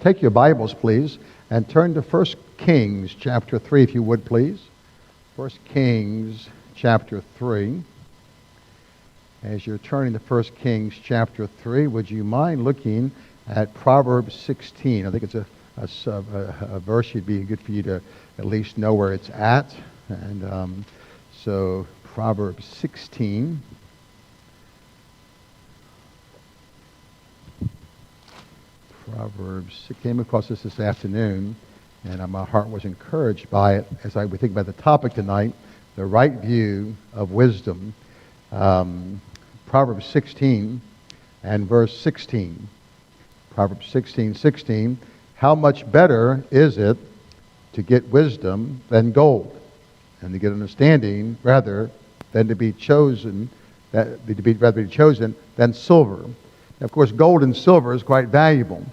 take your Bibles, please, and turn to 1 Kings chapter 3, if you would, please. 1 Kings chapter 3. As you're turning to 1 Kings chapter 3, would you mind looking at Proverbs 16? I think it's a verse would be good for you to at least know where it's at. And so Proverbs 16. Proverbs, I came across this afternoon, and my heart was encouraged by it as I would think about the topic tonight, the right view of wisdom. Proverbs 16 and verse 16. Proverbs 16:16. How much better is it to get wisdom than gold, and to get understanding rather than to be chosen, rather be chosen than silver. Now, of course, gold and silver is quite valuable,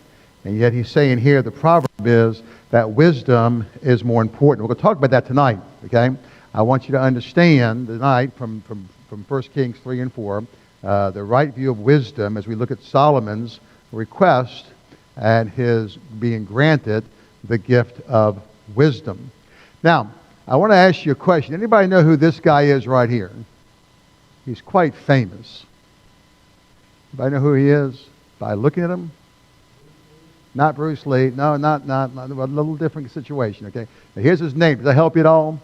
and yet he's saying here the proverb is that wisdom is more important. We're going to talk about that tonight. Okay, I want you to understand tonight from 1 Kings 3 and 4 the right view of wisdom as we look at Solomon's request and his being granted the gift of wisdom. Now, I want to ask you a question. Anybody know who this guy is right here? He's quite famous. Anybody know who he is by looking at him? Not Bruce Lee. No, not a little different situation. Okay. Now here's his name. Does that help you at all?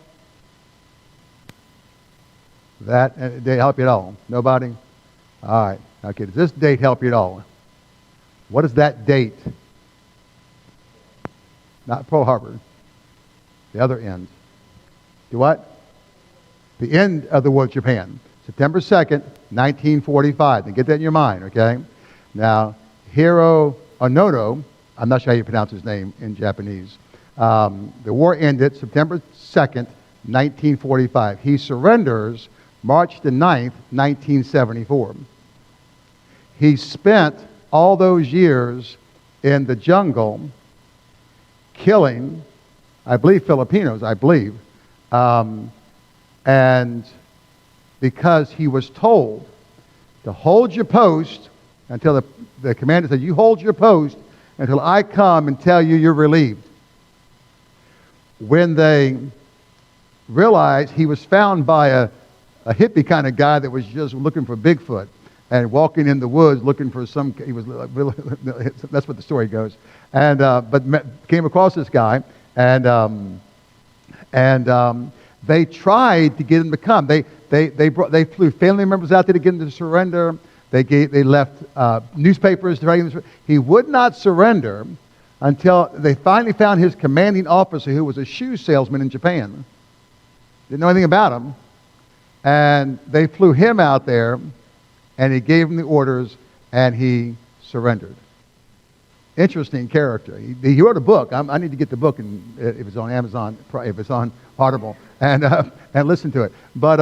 Did they help you at all? Nobody? All right. Okay. Does this date help you at all? What is that date? Not Pearl Harbor. The other end. Do what? The end of the War of Japan. September 2nd, 1945. And get that in your mind, okay? Now, Hiro Onoda, I'm not sure how you pronounce his name in Japanese. The war ended September 2nd, 1945. He surrenders March the 9th, 1974. He spent all those years in the jungle killing, I believe, Filipinos, and because he was told to hold your post until the commander said, you hold your post until I come and tell you you're relieved. When they realized he was found by a hippie kind of guy that was just looking for Bigfoot and walking in the woods looking for that's what the story goes. And came across this guy, and they tried to get him to come. They flew family members out there to get him to surrender. They left newspapers to write him. He would not surrender until they finally found his commanding officer, who was a shoe salesman in Japan. Didn't know anything about him, and they flew him out there, and he gave him the orders, and he surrendered. Interesting character. He wrote a book. I need to get the book, and if it's on Amazon, if it's on Audible, and listen to it. But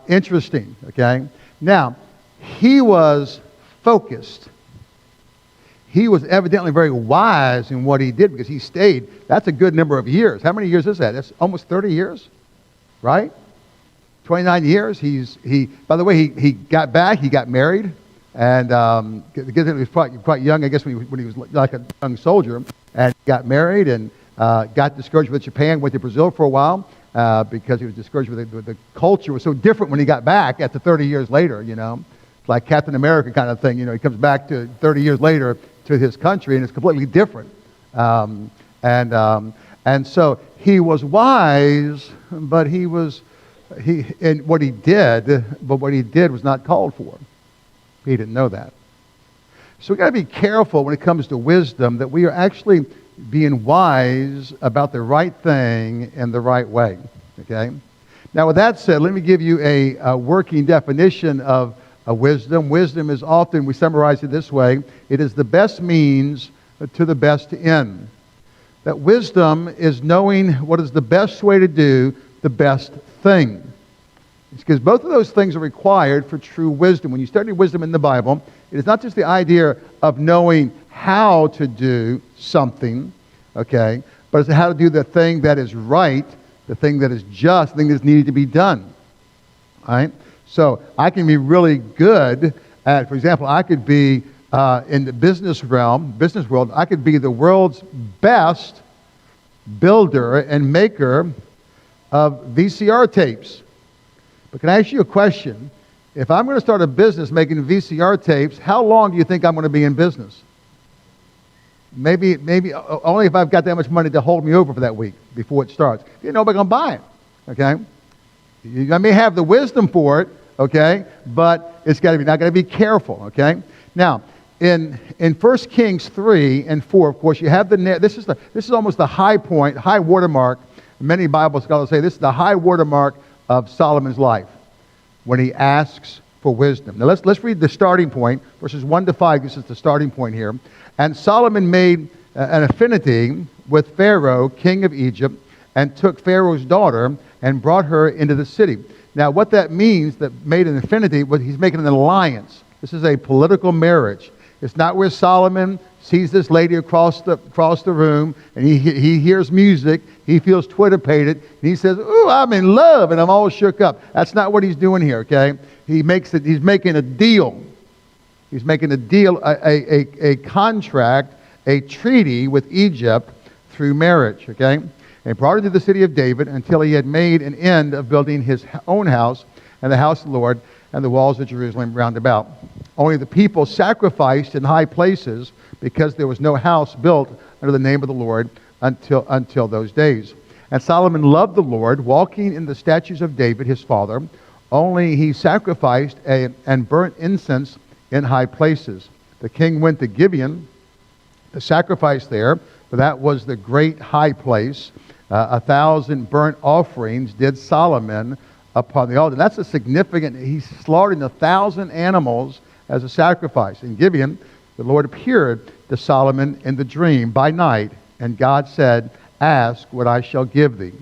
interesting. Okay. Now, he was focused. He was evidently very wise in what he did because he stayed. That's a good number of years. How many years is that? That's almost 30 years, right? 29 years. By the way, he got back. He got married. And he was quite young, I guess, when he was like a young soldier, and got married and got discouraged with Japan, went to Brazil for a while because he was discouraged with the culture was so different when he got back after 30 years later, you know. It's like Captain America kind of thing, you know. He comes back to 30 years later to his country, and it's completely different. And so he was wise, but what he did was not called for. He didn't know that. So we've got to be careful when it comes to wisdom that we are actually being wise about the right thing in the right way. Okay? Now, with that said, let me give you a working definition of wisdom. Wisdom is often, we summarize it this way, it is the best means to the best end. That wisdom is knowing what is the best way to do the best thing. It's because both of those things are required for true wisdom. When you study wisdom in the Bible, it is not just the idea of knowing how to do something, okay, but it's how to do the thing that is right, the thing that is just, the thing that's needed to be done. All right? So I can be really good at, for example, I could be in the business realm, business world, I could be the world's best builder and maker of VCR tapes. But can I ask you a question? If I'm going to start a business making VCR tapes, how long do you think I'm going to be in business? Maybe only if I've got that much money to hold me over for that week before it starts. You're nobody going to buy it, okay? You may have the wisdom for it, okay? But it's got to be, not going to be careful, okay? Now, in 1 Kings 3 and 4, of course, you have this is almost the high point, high watermark. Many Bible scholars say this is the high watermark of Solomon's life when he asks for wisdom. Now let's read the starting point, verses 1 to 5. This is the starting point here. And Solomon made an affinity with Pharaoh, king of Egypt, and took Pharaoh's daughter and brought her into the city. Now what that means, that made an affinity, he's making an alliance. This is a political marriage. It's not where Solomon sees this lady across the room and he hears music, he feels twitterpated, and he says, "Ooh, I'm in love," and I'm all shook up. That's not what he's doing here, okay? He's making a deal. He's making a deal, a contract, a treaty with Egypt through marriage, okay? And brought her to the city of David until he had made an end of building his own house and the house of the Lord and the walls of Jerusalem round about. Only the people sacrificed in high places because there was no house built under the name of the Lord until those days. And Solomon loved the Lord, walking in the statutes of David his father. Only he sacrificed and burnt incense in high places. The king went to Gibeon to sacrifice there, for that was the great high place. 1,000 burnt offerings did Solomon upon the altar. And that's a significant, he slaughtered 1,000 animals as a sacrifice. In Gibeon, the Lord appeared to Solomon in the dream by night, and God said, "Ask what I shall give thee."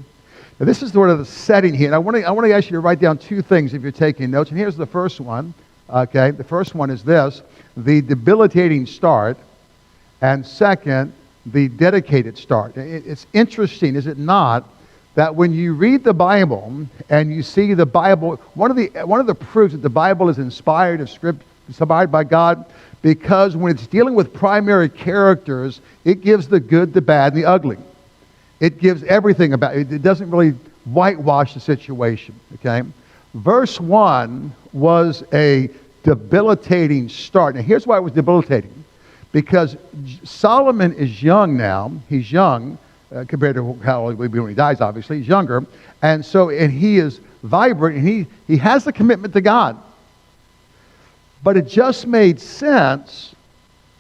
Now, this is sort of the setting here, and I want to ask you to write down two things if you're taking notes. And here's the first one. Okay, the first one is this: the debilitating start, and second, the dedicated start. It's interesting, is it not, that when you read the Bible and you see the Bible, one of the proofs that the Bible is inspired of Scripture, inspired by God, because when it's dealing with primary characters, it gives the good, the bad, and the ugly. It gives everything about it. It doesn't really whitewash the situation, okay? Verse 1 was a debilitating start. Now, here's why it was debilitating. Because Solomon is young now. He's young compared to how old he will be when he dies, obviously. He's younger. And he is vibrant, and he has the commitment to God. But it just made sense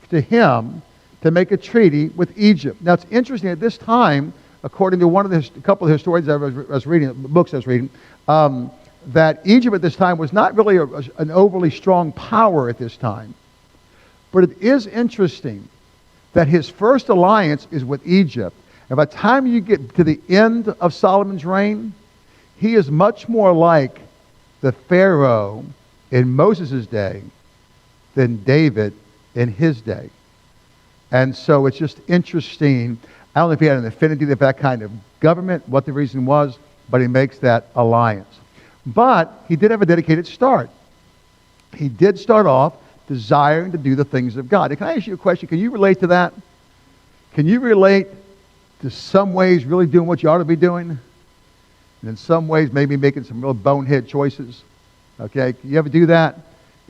to him to make a treaty with Egypt. Now, it's interesting, at this time, according to a couple of historians I was reading, books I was reading, that Egypt at this time was not really an overly strong power at this time. But it is interesting that his first alliance is with Egypt. And by the time you get to the end of Solomon's reign, he is much more like the Pharaoh in Moses' day than David in his day. And so it's just interesting. I don't know if he had an affinity with that kind of government, what the reason was, but he makes that alliance. But he did have a dedicated start. He did start off desiring to do the things of God. Can I ask you a question? Can you relate to that? Can you relate to some ways really doing what you ought to be doing? And in some ways maybe making some real bonehead choices? Okay, can you ever do that?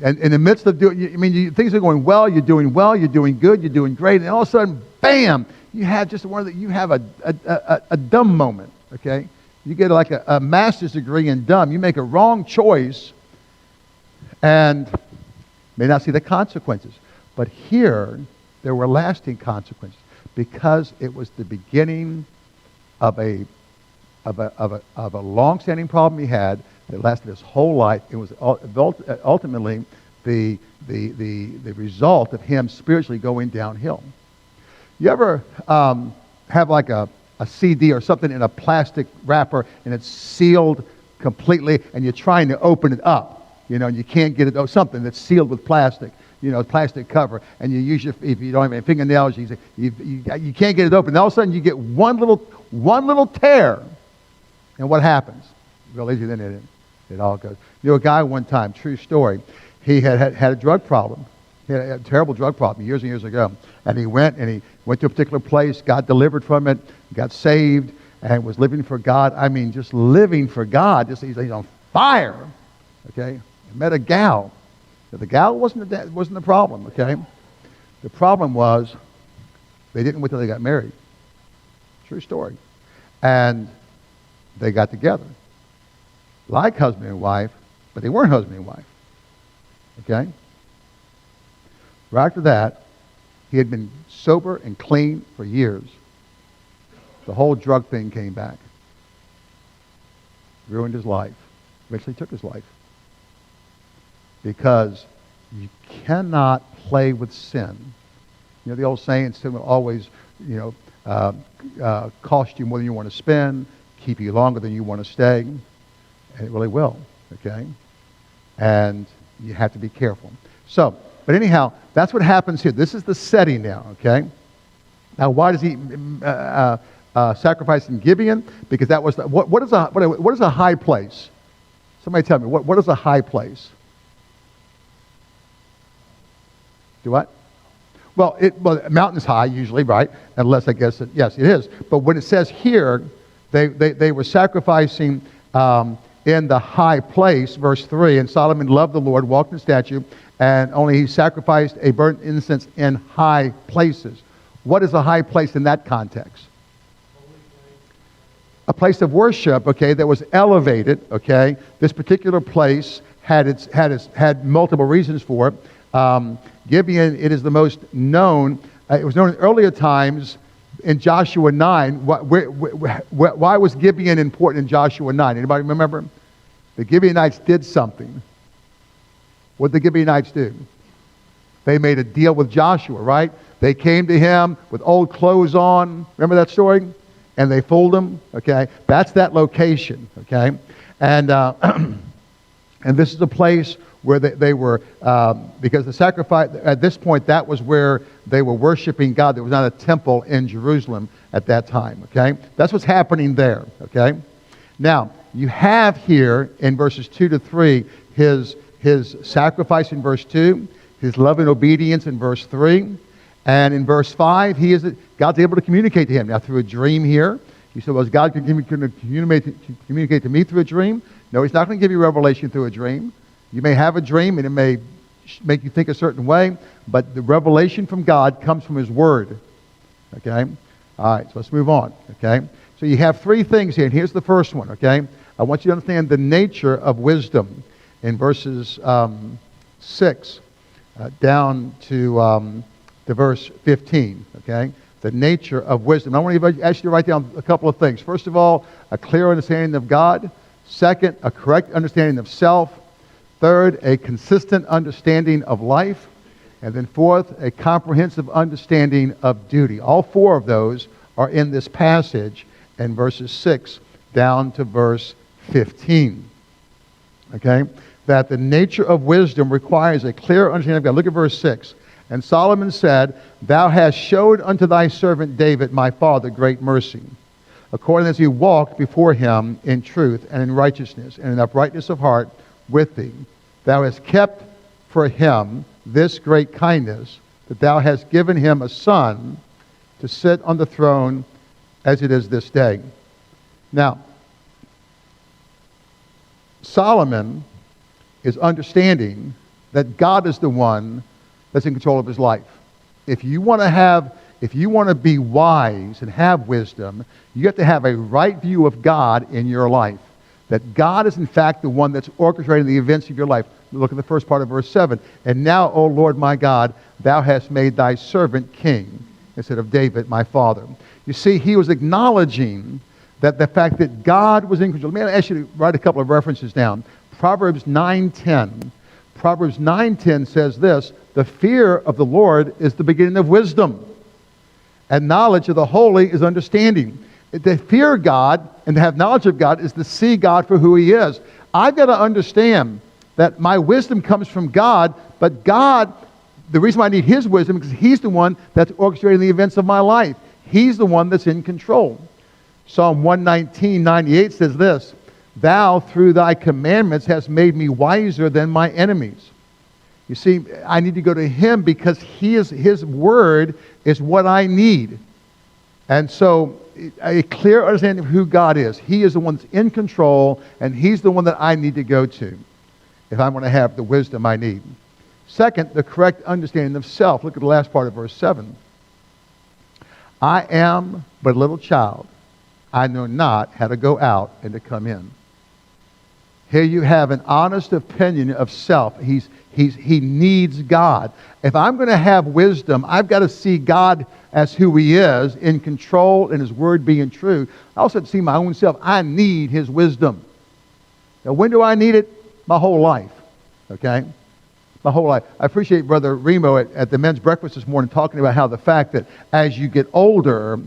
And in the midst of doing, things are going well, you're doing good, you're doing great, and all of a sudden, bam, you have just you have a dumb moment, okay? You get like a master's degree in dumb. You make a wrong choice and may not see the consequences. But here, there were lasting consequences because it was the beginning of a long-standing problem he had that lasted his whole life. It was ultimately the result of him spiritually going downhill. You ever have like a CD or something in a plastic wrapper and it's sealed completely and you're trying to open it up, and you can't get it, something that's sealed with plastic, plastic cover, and you use if you don't have any fingernails, you can't get it open. And all of a sudden you get one little tear, and what happens? Real easy, then it all goes. A guy one time, true story, he had a drug problem, He had a terrible drug problem years and years ago. And he went to a particular place, got delivered from it, got saved, and was living for God. I mean, just living for God. He's on fire. Okay? He met a gal. The gal wasn't the problem, okay? The problem was they didn't wait till they got married. True story. And they got together. Like husband and wife, but they weren't husband and wife. Okay? Right after that, he had been sober and clean for years. The whole drug thing came back. Ruined his life. Eventually took his life. Because you cannot play with sin. You know the old saying, sin will always, cost you more than you want to spend, keep you longer than you want to stay. And it really will, okay? And you have to be careful. So, but anyhow, that's what happens here. This is the setting now, okay? Now, why does he sacrifice in Gibeon? Because that was what is a high place? Somebody tell me, what is a high place? Do what? Well, the mountain is high usually, right? Unless I guess yes, it is. But when it says here, they were sacrificing in the high place, verse 3, and Solomon loved the Lord, walked in statute, and only he sacrificed a burnt incense in high places. What is a high place in that context? A place of worship, okay, that was elevated, okay? This particular place had multiple reasons for it. Gibeon, it is the most known. It was known in earlier times in Joshua 9. Why was Gibeon important in Joshua 9? Anybody remember? The Gibeonites did something. What did the Gibeonites do? They made a deal with Joshua, right? They came to him with old clothes on. Remember that story? And they fooled him, okay? That's that location, okay? And and this is a place where they were, because the sacrifice, at this point, that was where they were worshiping God. There was not a temple in Jerusalem at that time, okay? That's what's happening there, okay? Now, you have here in verses 2 to 3, his sacrifice in verse 2, his love and obedience in verse 3, and in verse 5, God's able to communicate to him. Now, through a dream here, you said, well, is God going to communicate to me through a dream? No, he's not going to give you revelation through a dream. You may have a dream, and it may make you think a certain way, but the revelation from God comes from his word. Okay? All right, so let's move on. Okay? So you have three things here, and here's the first one. Okay? I want you to understand the nature of wisdom in verses 6 down to verse 15. Okay? The nature of wisdom. I want to ask you to write down a couple of things. First of all, a clear understanding of God. Second, a correct understanding of self. Third, a consistent understanding of life. And then fourth, a comprehensive understanding of duty. All four of those are in this passage in verses 6 down to verse 15. Okay? That the nature of wisdom requires a clear understanding of God. Look at verse 6. And Solomon said, Thou hast showed unto thy servant David, my father, great mercy, according as he walked before him in truth and in righteousness and in uprightness of heart with thee. Thou hast kept for him this great kindness, that thou hast given him a son to sit on the throne as it is this day. Now, Solomon is understanding that God is the one that's in control of his life. If you want to be wise and have wisdom, you have to have a right view of God in your life. That God is in fact the one that's orchestrating the events of your life. Look at the first part of verse 7. And now, O Lord my God, thou hast made thy servant king instead of David my father. You see, he was acknowledging that the fact that God was in control. Let me ask you to write a couple of references down. Proverbs 9:10. Proverbs 9:10 says this, the fear of the Lord is the beginning of wisdom, and knowledge of the holy is understanding. To fear God and to have knowledge of God is to see God for who he is. I've got to understand that my wisdom comes from God, but God, the reason why I need his wisdom is because he's the one that's orchestrating the events of my life. He's the one that's in control. Psalm 119:98 says this, Thou through thy commandments hast made me wiser than my enemies. You see, I need to go to him because his word is what I need. And so a clear understanding of who God is. He is the one that's in control, and he's the one that I need to go to if I'm going to have the wisdom I need. Second, the correct understanding of self. Look at the last part of verse 7. I am but a little child. I know not how to go out and to come in. Here you have an honest opinion of self. He needs God. If I'm going to have wisdom, I've got to see God as who he is, in control, and his word being true. I also have to see my own self. I need his wisdom. Now, when do I need it? My whole life. Okay? My whole life. I appreciate Brother Remo at the men's breakfast this morning talking about how the fact that as you get older,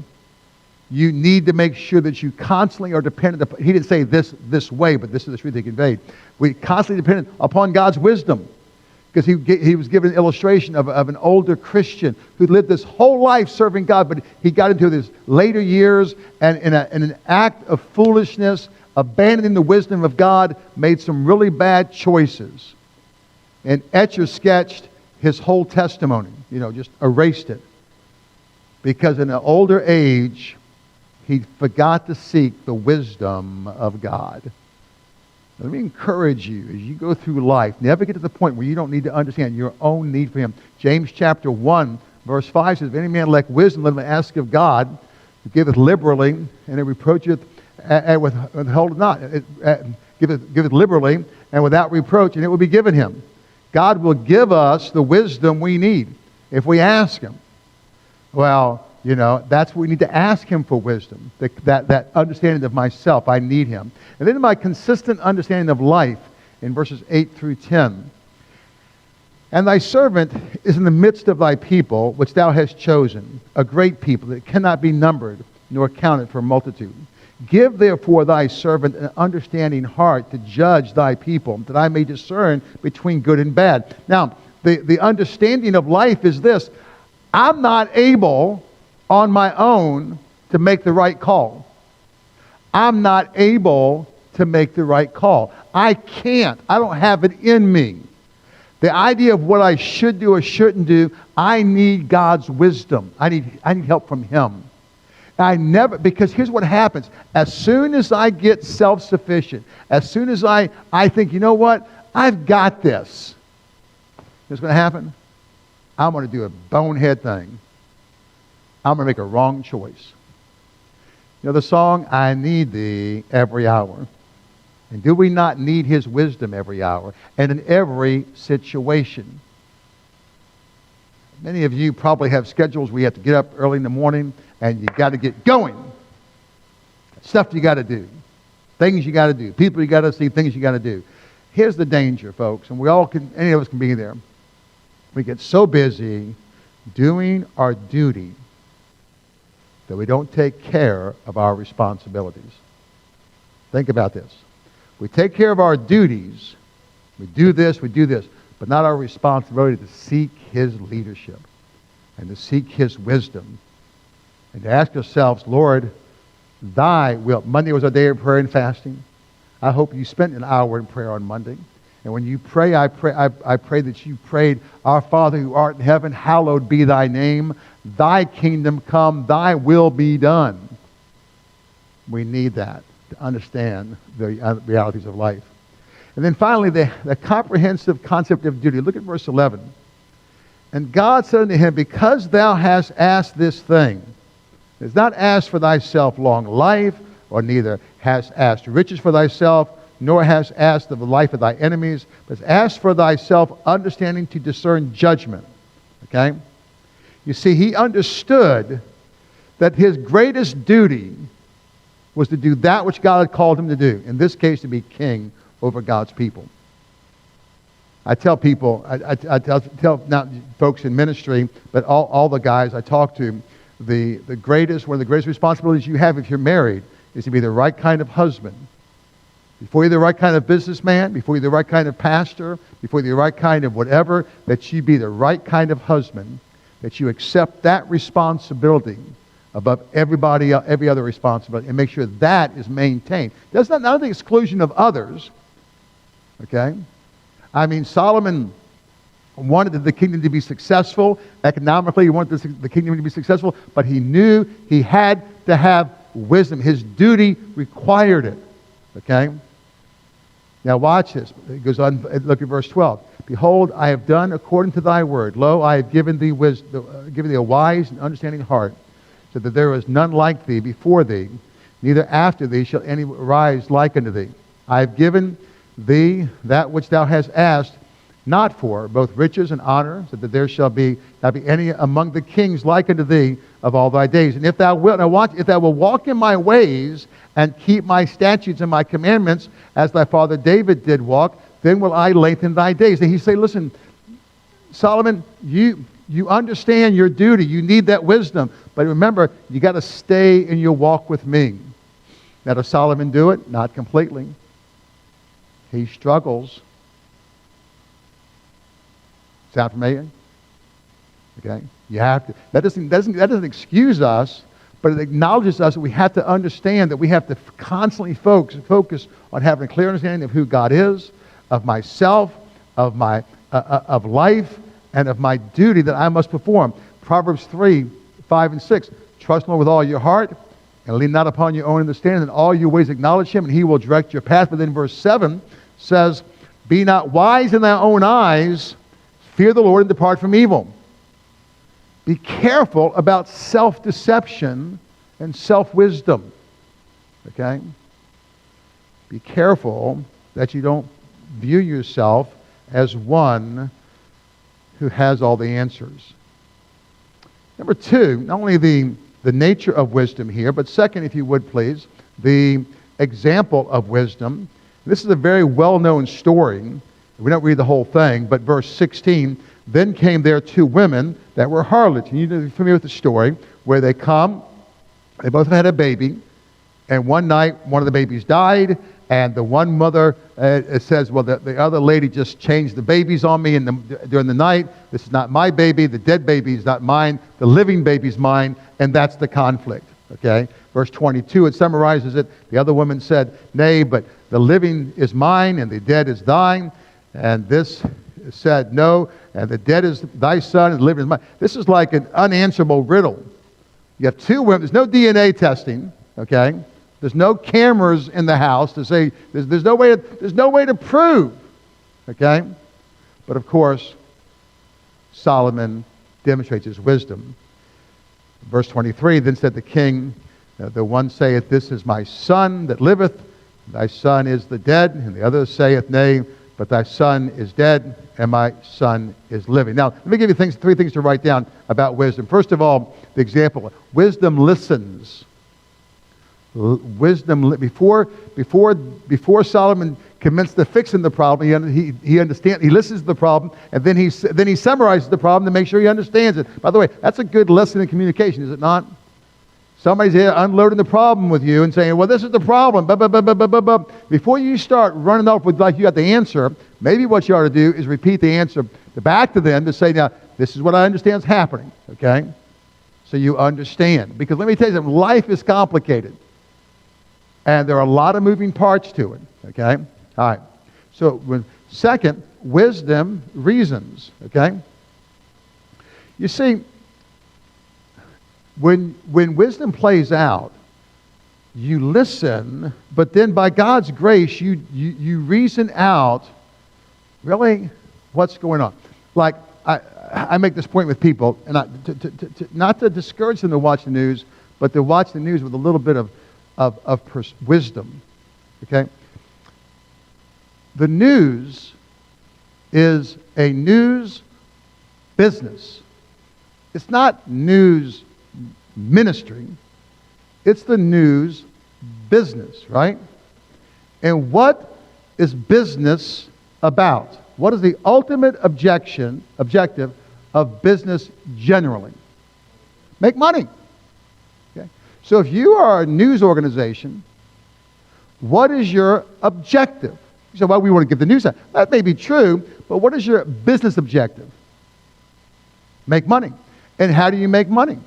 you need to make sure that you constantly are dependent upon, he didn't say this way, but this is the truth he conveyed. We constantly dependent upon God's wisdom. Because he was given an illustration of an older Christian who lived this whole life serving God, but he got into his later years and in an act of foolishness, abandoning the wisdom of God, made some really bad choices. And etch-a-sketched his whole testimony, just erased it. Because in an older age, he forgot to seek the wisdom of God. Let me encourage you as you go through life, never get to the point where you don't need to understand your own need for him. James chapter 1, verse 5 says, if any man lack wisdom, let him ask of God, who giveth liberally, and it reproacheth, and withholdeth not. Giveth liberally, and without reproach, and it will be given him. God will give us the wisdom we need if we ask him. Well, that's what we need to ask him for wisdom. That understanding of myself, I need him. And then my consistent understanding of life in verses 8 through 10. And thy servant is in the midst of thy people, which thou hast chosen, a great people that cannot be numbered nor counted for multitude. Give therefore thy servant an understanding heart to judge thy people, that I may discern between good and bad. Now, the understanding of life is this. I'm not able on my own to make the right call. I'm not able to make the right call. I can't. I don't have it in me. The idea of what I should do or shouldn't do, I need God's wisdom. I need help from him. Because here's what happens. As soon as I get self-sufficient, as soon as I think, you know what, I've got this. What's going to happen? I'm going to do a bonehead thing. I'm going to make a wrong choice. The song, I need thee every hour. And do we not need his wisdom every hour and in every situation? Many of you probably have schedules where you have to get up early in the morning and you got to get going. Stuff you got to do. Things you got to do. People you got to see. Things you got to do. Here's the danger, folks, and any of us can be there. We get so busy doing our duty that we don't take care of our responsibilities. Think about this. We take care of our duties. We do this, but not our responsibility to seek his leadership and to seek his wisdom and to ask ourselves, Lord, thy will. Monday was our day of prayer and fasting. I hope you spent an hour in prayer on Monday. And when you pray, I pray that you prayed, Our Father who art in heaven, hallowed be thy name. Thy kingdom come, thy will be done. We need that to understand the realities of life. And then finally, the comprehensive concept of duty. Look at verse 11. And God said unto him, because thou hast asked this thing, it's not asked for thyself long life, or neither hast asked riches for thyself, nor hast asked of the life of thy enemies, but hast asked for thyself understanding to discern judgment. Okay? You see, he understood that his greatest duty was to do that which God had called him to do. In this case, to be king over God's people. I tell people, I tell not folks in ministry, but all the guys I talk to, one of the greatest responsibilities you have if you're married is to be the right kind of husband. Before you're the right kind of businessman, before you're the right kind of pastor, before you're the right kind of whatever, that you be the right kind of husband, that you accept that responsibility above every other responsibility, and make sure that is maintained. That's not the exclusion of others. Okay? I mean, Solomon wanted the kingdom to be successful. Economically, he wanted the kingdom to be successful, but he knew he had to have wisdom. His duty required it. Okay? Now watch this. It goes on, look at verse 12. Behold, I have done according to thy word. Lo, I have given thee wisdom, given thee a wise and understanding heart, so that there is none like thee before thee, neither after thee shall any rise like unto thee. I have given thee that which thou hast asked, not for both riches and honor, so that there shall not be any among the kings like unto thee of all thy days. And if thou wilt, now watch, if thou wilt walk in my ways and keep my statutes and my commandments, as thy father David did walk, then will I lengthen thy days. And he say, listen, Solomon, you understand your duty. You need that wisdom. But remember, you got to stay in your walk with me. Now, does Solomon do it? Not completely. He struggles. Sound familiar? Okay? You have to. That doesn't excuse us, but it acknowledges us that we have to understand that we have to constantly focus on having a clear understanding of who God is, of myself, of my of life, and of my duty that I must perform. Proverbs 3:5-6. Trust the Lord with all your heart, and lean not upon your own understanding. In all your ways acknowledge him, and he will direct your path. But then verse 7 says, be not wise in thy own eyes, fear the Lord and depart from evil. Be careful about self-deception and self-wisdom. Okay? Be careful that you don't view yourself as one who has all the answers. Number two, not only the nature of wisdom here, but second, if you would please, the example of wisdom. This is a very well-known story. We don't read the whole thing, but verse 16, then came there two women that were harlots. And you're familiar with the story, where they come, they both had a baby, and one night one of the babies died, and the one mother says, well, the other lady just changed the babies on me during the night. This is not my baby. The dead baby is not mine. The living baby is mine, and that's the conflict. Okay? Verse 22, it summarizes it. The other woman said, nay, but the living is mine, and the dead is thine. And this said, no, and the dead is thy son, and the living is mine. This is like an unanswerable riddle. You have two women. There's no DNA testing. Okay? There's no cameras in the house to say, there's no way to prove. Okay? But of course, Solomon demonstrates his wisdom. Verse 23, then said the king, the one saith, this is my son that liveth, thy son is the dead, and the other saith, nay, but thy son is dead, and my son is living. Now, let me give you three things to write down about wisdom. First of all, the example. Wisdom listens. Wisdom, before Solomon commenced to fixing the problem, he understands, he listens to the problem, and then he summarizes the problem to make sure he understands it. By the way, that's a good lesson in communication, is it not? Somebody's here unloading the problem with you and saying, well, this is the problem. Before you start running off with like you got the answer, maybe what you ought to do is repeat the answer back to them to say, now, this is what I understand is happening. Okay? So you understand. Because let me tell you something, life is complicated. And there are a lot of moving parts to it. Okay? All right. So, second, wisdom reasons. Okay? You see, when wisdom plays out, you listen, but then by God's grace, you reason out really what's going on. Like, I make this point with people, and not to discourage them to watch the news, but to watch the news with a little bit of wisdom. Okay? The news is a news business. It's not news ministry. It's the news business, right? And what is business about? What is the ultimate objective of business generally? Make money. Okay? So if you are a news organization, what is your objective? You say, well, we want to give the news out. That may be true, but what is your business objective? Make money. And how do you make money?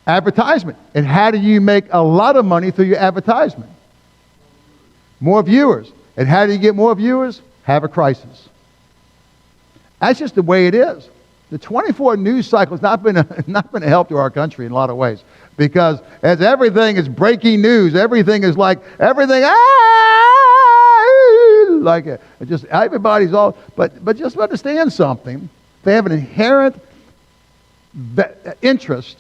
Advertisement. And how do you make a lot of money through your advertisement? More viewers. And how do you get more viewers? Have a crisis. That's just the way it is. The 24 news cycle has not been a help to our country in a lot of ways, because as everything is breaking news, everything is like everything. Like it just everybody's all. But just understand something. They have an inherent interest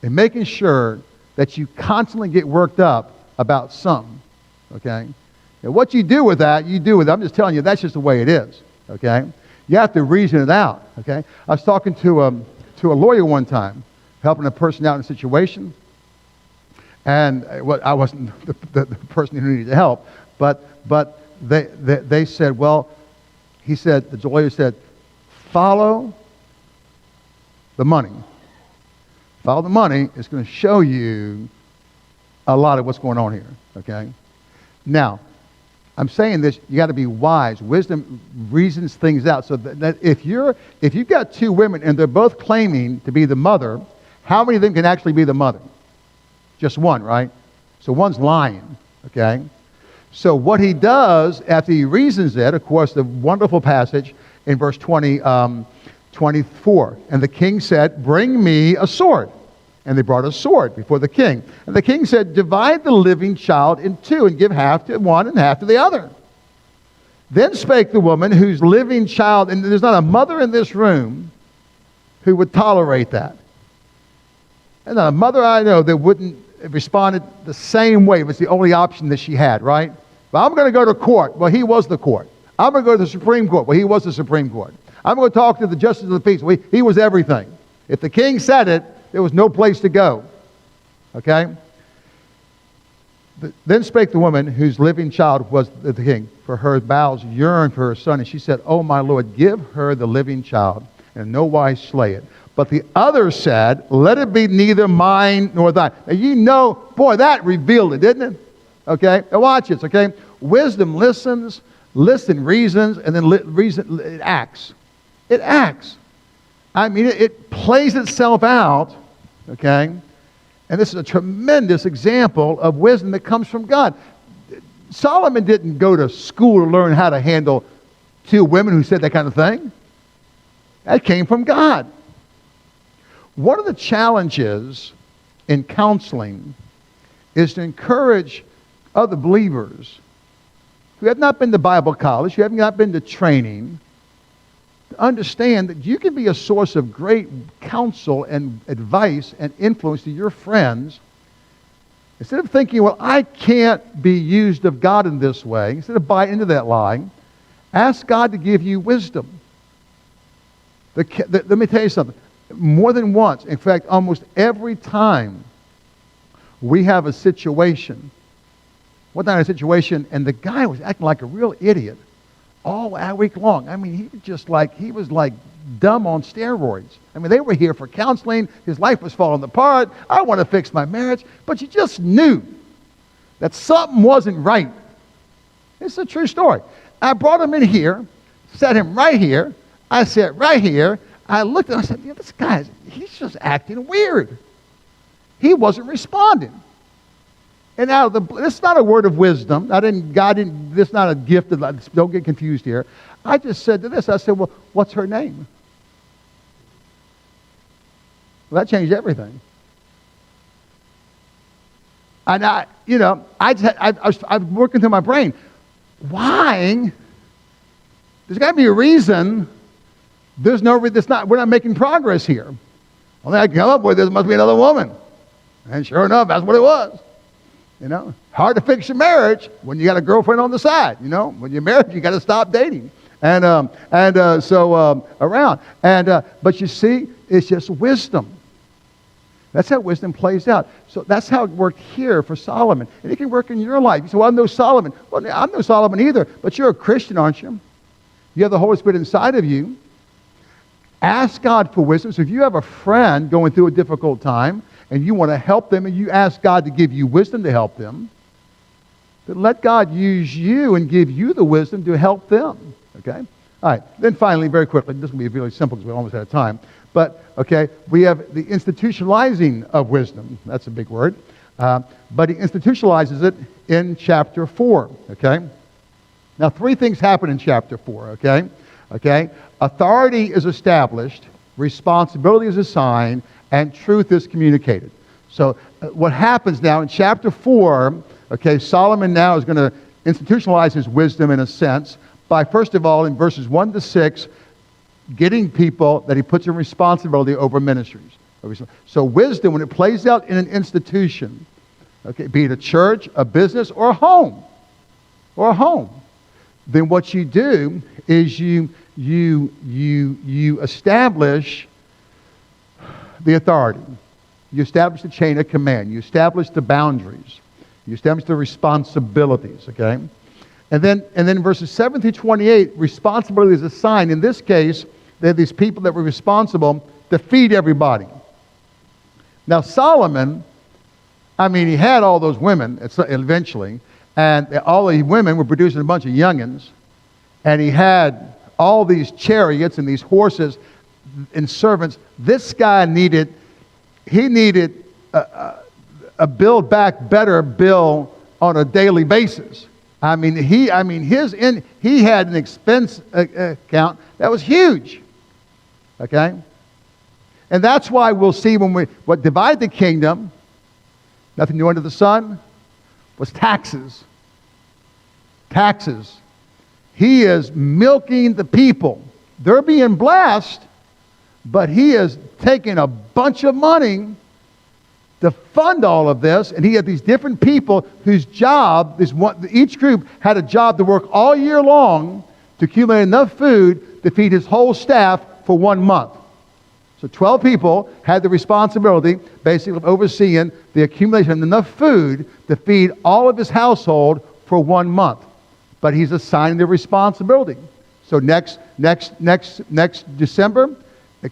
in making sure that you constantly get worked up about something. Okay. And what you do with that, you do with it. I'm just telling you, that's just the way it is. Okay. You have to reason it out, okay? I was talking to a lawyer one time, helping a person out in a situation, and I wasn't the person who needed help, but they said, well, the lawyer said, follow the money. Follow the money. It's going to show you a lot of what's going on here, okay? Now, I'm saying this, you got to be wise. Wisdom reasons things out. So that if you've got two women and they're both claiming to be the mother, how many of them can actually be the mother? Just one, right? So one's lying, okay? So what he does after he reasons it, of course, the wonderful passage in verse 24. And the king said, bring me a sword. And they brought a sword before the king. And the king said, divide the living child in two and give half to one and half to the other. Then spake the woman whose living child, and there's not a mother in this room who would tolerate that. And not a mother I know that wouldn't have responded the same way if it's the only option that she had, right? Well, I'm going to go to court. Well, he was the court. I'm going to go to the Supreme Court. Well, he was the Supreme Court. I'm going to talk to the Justice of the Peace. Well, he was everything. If the king said it, there was no place to go. Okay? Then spake the woman whose living child was the king, for her bowels yearned for her son. And she said, O my Lord, give her the living child, and in no wise slay it. But the other said, let it be neither mine nor thine. Now you know, boy, that revealed it, didn't it? Okay? Now watch this, okay? Wisdom listens, reasons, and then it acts. It acts. I mean, it plays itself out, okay? And this is a tremendous example of wisdom that comes from God. Solomon didn't go to school to learn how to handle two women who said that kind of thing. That came from God. One of the challenges in counseling is to encourage other believers who have not been to Bible college, who have not been to training, to understand that you can be a source of great counsel and advice and influence to your friends. Instead of thinking, well, I can't be used of God in this way, instead of buy into that lie, ask God to give you wisdom. Let me tell you something. More than once, in fact, almost every time we have a situation, one time a situation, and the guy was acting like a real idiot all week long. I mean, he was like dumb on steroids. I mean, they were here for counseling. His life was falling apart. I want to fix my marriage. But you just knew that something wasn't right. It's a true story. I brought him in here, set him right here. I sat right here. I looked and I said, this guy, he's just acting weird. He wasn't responding. And this is not a word of wisdom. This is not a gift. Don't get confused here. I just said to this, I said, well, what's her name? Well, that changed everything. And I was working through my brain. Why? There's got to be a reason. We're not making progress here. Only I can come up with, there must be another woman. And sure enough, that's what it was. Hard to fix your marriage when you got a girlfriend on the side. When you're married, you got to stop dating. But you see, it's just wisdom. That's how wisdom plays out. So that's how it worked here for Solomon. And it can work in your life. You say, well, I'm no Solomon. Well, I'm no Solomon either, but you're a Christian, aren't you? You have the Holy Spirit inside of you. Ask God for wisdom. So if you have a friend going through a difficult time, and you want to help them, and you ask God to give you wisdom to help them, then let God use you and give you the wisdom to help them. Okay? All right. Then finally, very quickly, this will be really simple because we're almost out of time. But, okay, we have the institutionalizing of wisdom. That's a big word. But he institutionalizes it in chapter 4. Okay? Now, 3 things happen in chapter 4. Okay? Okay? Authority is established, responsibility is assigned, and truth is communicated. So what happens now in chapter 4, okay, Solomon now is going to institutionalize his wisdom in a sense by, first of all, in verses 1 to 6, getting people that he puts in responsibility over ministries. So wisdom, when it plays out in an institution, okay, be it a church, a business, or a home, then what you do is you establish the authority. You establish the chain of command. You establish the boundaries. You establish the responsibilities, okay? And then verses 7 through 28, responsibility is assigned. In this case, there are these people that were responsible to feed everybody. Now Solomon, I mean, he had all those women eventually, and all the women were producing a bunch of youngins, and he had all these chariots and these horses and servants. This guy needed a build back better bill on a daily basis. He had an expense account that was huge. Okay? And that's why we'll see what divided the kingdom, nothing new under the sun, was taxes. Taxes. He is milking the people. They're being blessed, but he is taking a bunch of money to fund all of this, and he had these different people whose job, each group had a job to work all year long to accumulate enough food to feed his whole staff for 1 month. So 12 people had the responsibility, basically, of overseeing the accumulation of enough food to feed all of his household for 1 month. But he's assigning the responsibility. So next December,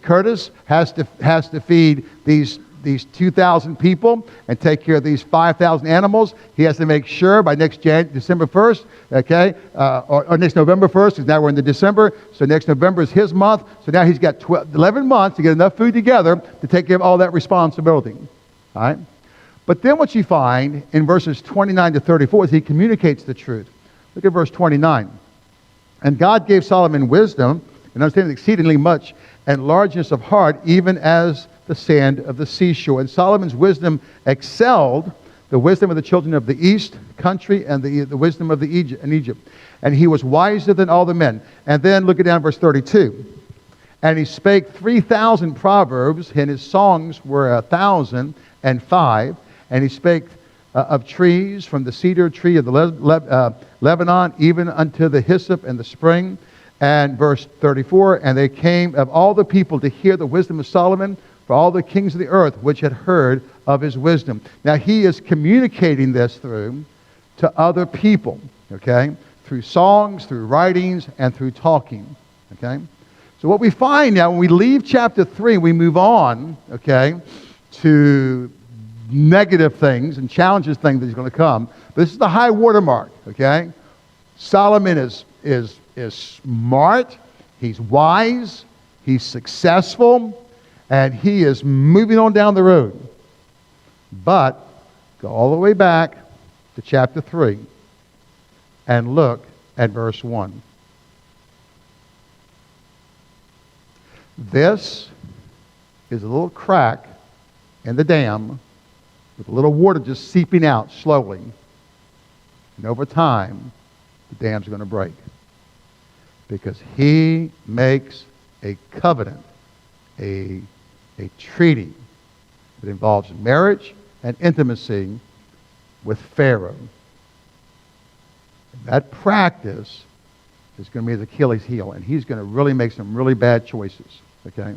Curtis has to feed these 2,000 people and take care of these 5,000 animals. He has to make sure by next December 1st, okay, or next November 1st, because now we're in the December, so next November is his month. So now he's got 11 months to get enough food together to take care of all that responsibility. All right? But then what you find in verses 29 to 34 is he communicates the truth. Look at verse 29. And God gave Solomon wisdom and understanding exceedingly much, and largeness of heart, even as the sand of the seashore. And Solomon's wisdom excelled the wisdom of the children of the east country and the wisdom of Egypt. And he was wiser than all the men. And then look at down verse 32. And he spake 3,000 proverbs, and his songs were 1,005. And he spake of trees, from the cedar tree of the Lebanon, even unto the hyssop and the spring. And verse 34, and they came of all the people to hear the wisdom of Solomon, for all the kings of the earth which had heard of his wisdom. Now he is communicating this to other people, okay? Through songs, through writings, and through talking, okay? So what we find now, when we leave chapter 3, we move on, okay, to negative things and challenges things that is going to come. But this is the high watermark, okay? Solomon is smart, he's wise, he's successful, and he is moving on down the road. But go all the way back to chapter 3 and look at verse 1. This is a little crack in the dam with a little water just seeping out slowly. And over time, the dam's going to break. Because he makes a covenant, a treaty that involves marriage and intimacy with Pharaoh. And that practice is going to be his Achilles heel, and he's going to really make some really bad choices. Okay.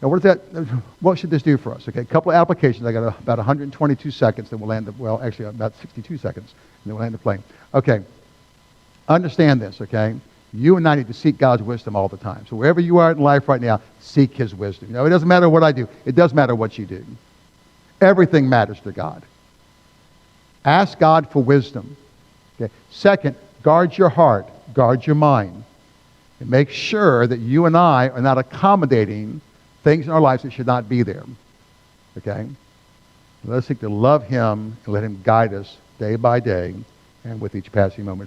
Now, what should this do for us? Okay, a couple of applications. I got about 122 seconds, then we'll land about 62 seconds, and then we'll land the plane. Okay. Understand this, okay? You and I need to seek God's wisdom all the time. So wherever you are in life right now, seek his wisdom. You know, it doesn't matter what I do. It does matter what you do. Everything matters to God. Ask God for wisdom. Okay. Second, guard your heart. Guard your mind. And make sure that you and I are not accommodating things in our lives that should not be there. Okay? Let us seek to love him and let him guide us day by day and with each passing moment.